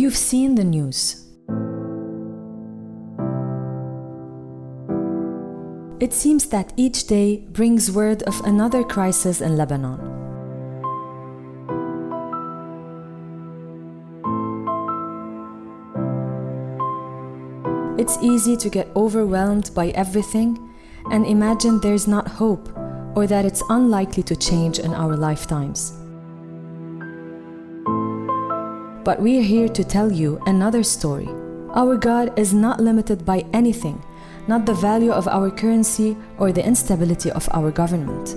You've seen the news. It seems that each day brings word of another crisis in Lebanon. It's easy to get overwhelmed by everything and imagine there's not hope or that it's unlikely to change in our lifetimes. But we're here to tell you another story. Our God is not limited by anything, not the value of our currency or the instability of our government.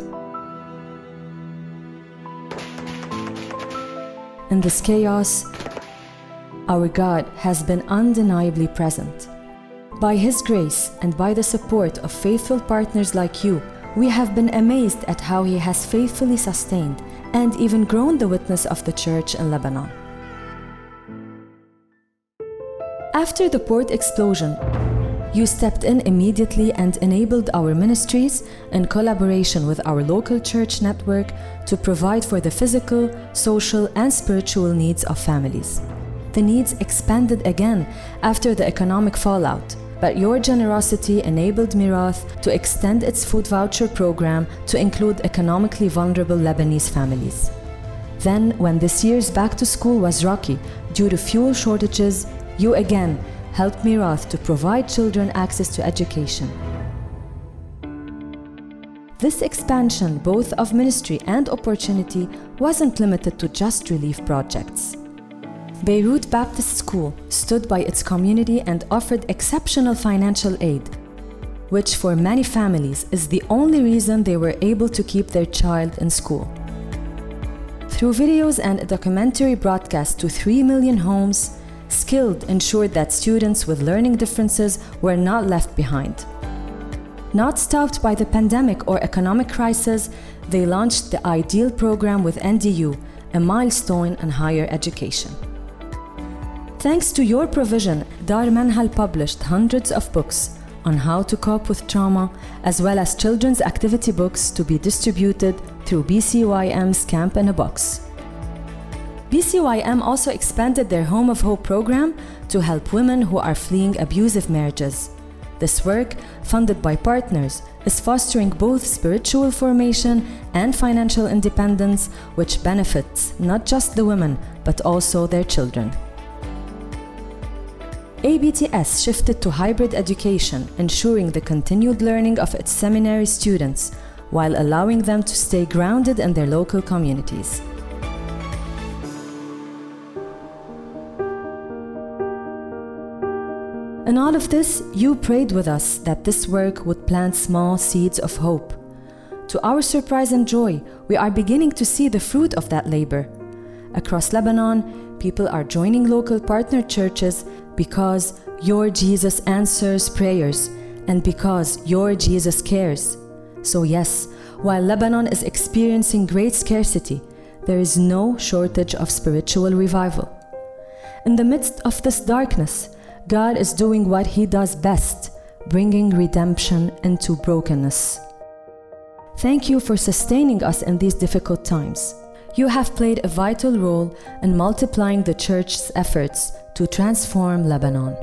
In this chaos, our God has been undeniably present. By His grace and by the support of faithful partners like you, we have been amazed at how He has faithfully sustained and even grown the witness of the church in Lebanon. After the port explosion, you stepped in immediately and enabled our ministries in collaboration with our local church network to provide for the physical, social, and spiritual needs of families. The needs expanded again after the economic fallout, but your generosity enabled Mirath to extend its food voucher program to include economically vulnerable Lebanese families. Then, when this year's back to school was rocky due to fuel shortages, you again helped Mirath to provide children access to education. This expansion, both of ministry and opportunity, wasn't limited to just relief projects. Beirut Baptist School stood by its community and offered exceptional financial aid, which for many families is the only reason they were able to keep their child in school. Through videos and a documentary broadcast to 3 million homes, Skilled ensured that students with learning differences were not left behind. Not stopped by the pandemic or economic crisis, they launched the Ideal program with NDU, a milestone in higher education. Thanks to your provision, Dar Manhal published hundreds of books on how to cope with trauma, as well as children's activity books to be distributed through BCYM's Camp in a Box. BCYM also expanded their Home of Hope program to help women who are fleeing abusive marriages. This work, funded by partners, is fostering both spiritual formation and financial independence, which benefits not just the women, but also their children. ABTS shifted to hybrid education, ensuring the continued learning of its seminary students, while allowing them to stay grounded in their local communities. In all of this, you prayed with us that this work would plant small seeds of hope. To our surprise and joy, we are beginning to see the fruit of that labor. Across Lebanon, people are joining local partner churches because your Jesus answers prayers and because your Jesus cares. So yes, while Lebanon is experiencing great scarcity, there is no shortage of spiritual revival. In the midst of this darkness, God is doing what He does best, bringing redemption into brokenness. Thank you for sustaining us in these difficult times. You have played a vital role in multiplying the Church's efforts to transform Lebanon.